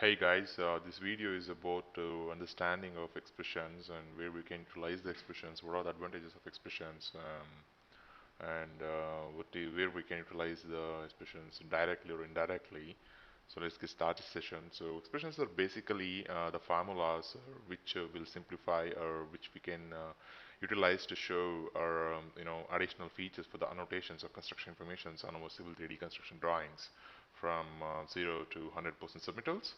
Hey guys, this video is about understanding of expressions and where we can utilize the expressions, what are the advantages of expressions, and where we can utilize the expressions directly or indirectly. So let's get started session. So expressions are basically the formulas which will simplify or which we can utilize to show our additional features for the annotations or construction informations on our civil 3D construction drawings from 0 to 100% submittals.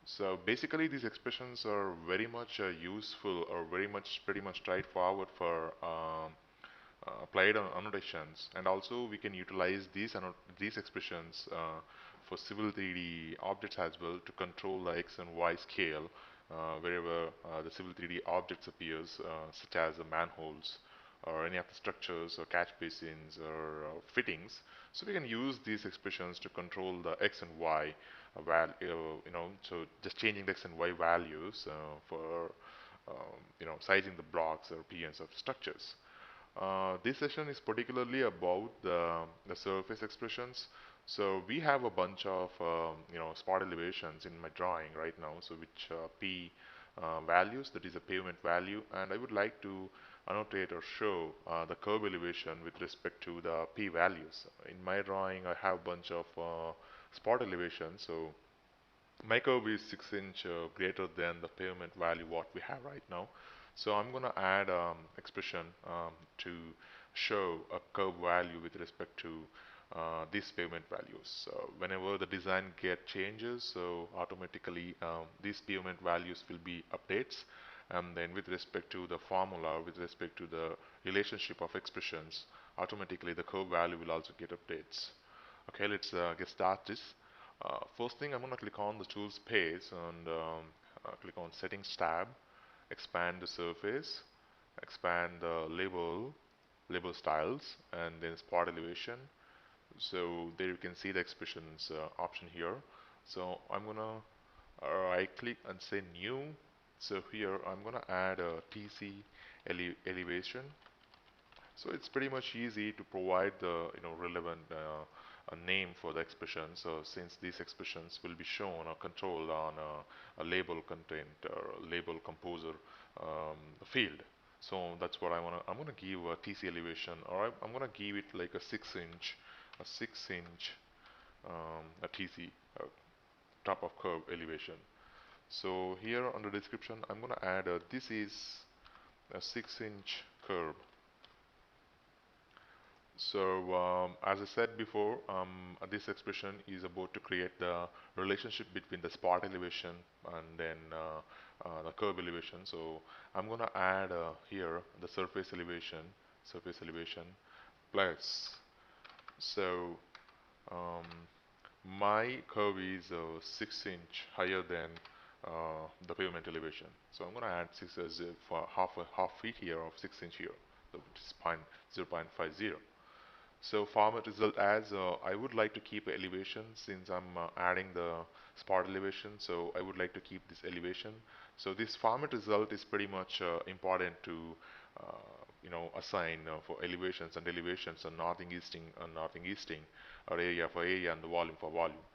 So basically, these expressions are very much useful or very much pretty much straightforward for applied annotations, and also we can utilize these expressions for civil 3D objects as well to control the X and Y scale wherever the civil 3D objects appears, such as the manholes or any of the structures or catch basins or fittings. So we can use these expressions to control the X and Y so just changing the X and Y values for sizing the blocks or appearance of structures. This session is particularly about the surface expressions. So we have a bunch of spot elevations in my drawing right now. So which P values, that is a pavement value, and I would like to annotate or show the curve elevation with respect to the P values. In my drawing, I have a bunch of spot elevations. So my curve is 6 inch greater than the pavement value what we have right now. So I'm going to add expression to show a curve value with respect to these pavement values. So whenever the design get changes, so automatically these pavement values will be updates. And then with respect to the formula, with respect to the relationship of expressions, automatically the curve value will also get updates. Okay, let's get started. First thing, I'm going to click on the tools page and click on settings tab, expand the surface, expand the label styles, and then spot elevation. So there you can see the expressions option here. So I'm going to right click and say new. So here I'm going to add a TC elevation. So it's pretty much easy to provide the relevant a name for the expression. So since these expressions will be shown or controlled on a label content or label composer field. So that's what I'm gonna give a TC elevation, or I'm gonna give it like a 6 inch, a TC top of curve elevation. So here on the description, I'm gonna add this is a 6 inch curve. So as I said before, this expression is about to create the relationship between the spot elevation and then the curve elevation. So I'm going to add here the surface elevation plus. So um, my curve is 6 inch higher than the pavement elevation. So I'm going to add for half feet here of 6 inch here, so which is 0.50. So format result as I would like to keep elevation since I'm adding the spot elevation. So I would like to keep this elevation. So this format result is pretty much important to assign for elevations and elevations and northing easting or area for area and the volume for volume.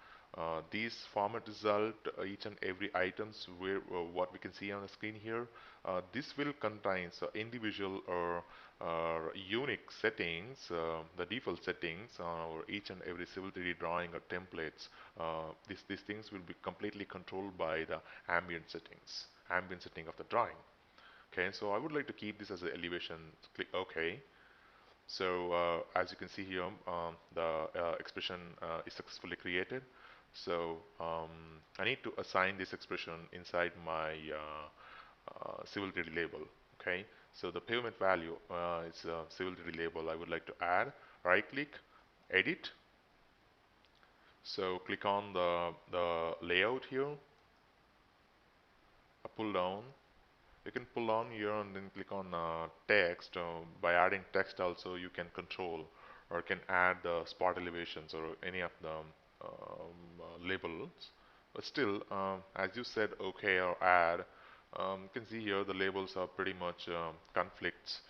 These format result each and every items where what we can see on the screen here. This will contain individual or unique settings, the default settings or each and every civil 3D drawing or templates. These things will be completely controlled by the ambient setting of the drawing. Okay, so I would like to keep this as an elevation. Click OK. So as you can see here, the expression is successfully created. So I need to assign this expression inside my civil 3D label. Okay, so the pavement value is civil 3D label. I would like to add. Right click, edit. So click on the layout here. Pull down. You can pull down here and then click on text. By adding text also you can control or can add the spot elevations or any of the labels. But still, as you said OK or add, you can see here the labels are pretty much conflicts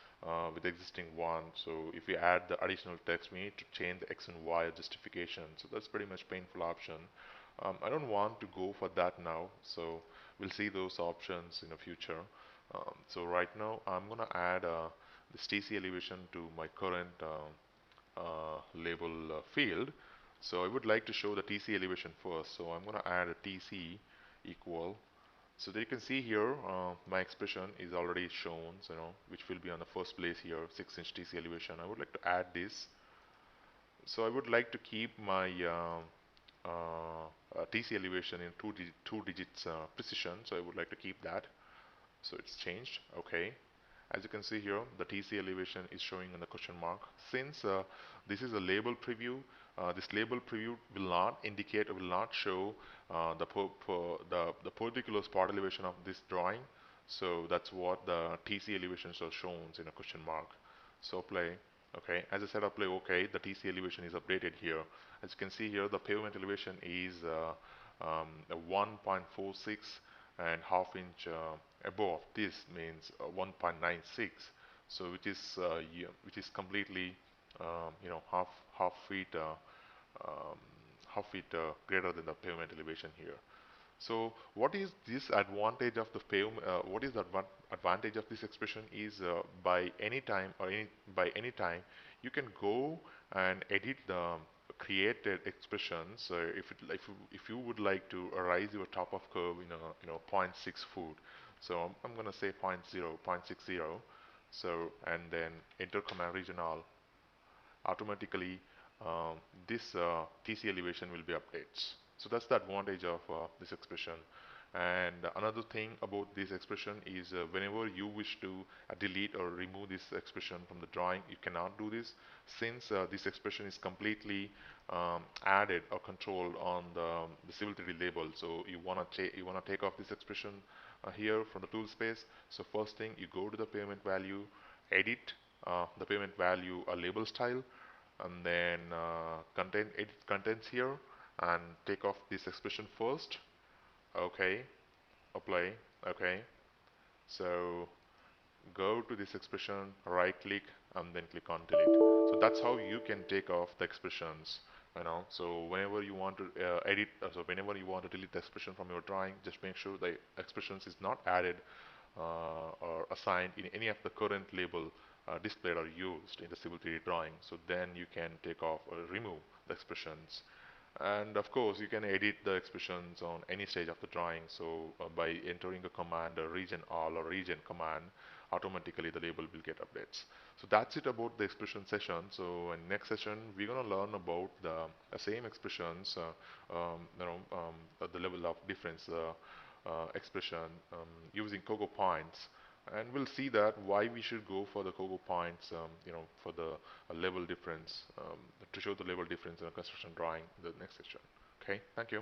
with the existing one. So if we add the additional text, we need to change the X and Y justification. So that's pretty much painful option. I don't want to go for that now, so we'll see those options in the future. So right now I'm gonna add this TC elevation to my current label field. So I would like to show the TC elevation first. So I'm gonna add a TC equal. So that you can see here, my expression is already shown, so, which will be on the first place here, 6-inch TC elevation. I would like to add this. So I would like to keep my TC elevation in two digits precision. So I would like to keep that. So it's changed. Okay. As you can see here, the TC elevation is showing in the question mark. Since this is a label preview, this label preview will not indicate or will not show the particular spot elevation of this drawing. So that's what the TC elevations are shown in a question mark. So play. Okay, as I said, apply OK. The TC elevation is updated here. As you can see here, the pavement elevation is 1.46 and half-inch above. This means 1.96. So which is completely half feet greater than the pavement elevation here. So what is this advantage of the pavement? What is the advantage of this expression is by any time you can go and edit the created expressions. If you would like to raise your top of curve in a zero point 0.6 foot, so I'm gonna say 0.60. So and then enter command regional. Automatically this TC elevation will be updates. So that's the advantage of this expression. And another thing about this expression is whenever you wish to delete or remove this expression from the drawing, you cannot do this since this expression is completely added or controlled on the civil 3D label. So you wanna take off this expression here from the tool space. So first thing, you go to the payment value, edit the payment value label style, and then edit contents here and take off this expression first. Okay, apply. Okay, so go to this expression, right click, and then click on delete. So that's how you can take off the expressions. So whenever you want to whenever you want to delete the expression from your drawing, just make sure the expressions is not added or assigned in any of the current label displayed or used in the Civil 3D drawing. So then you can take off or remove the expressions. And of course, you can edit the expressions on any stage of the drawing. So by entering a command, a region all or region command, automatically the label will get updates. So that's it about the expression session. So in next session, we're gonna learn about the same expressions, at the level of difference expression using Cocoa points. And we'll see that why we should go for the Cocoa points, for the level difference, to show the level difference in a construction drawing in the next session. Okay, thank you.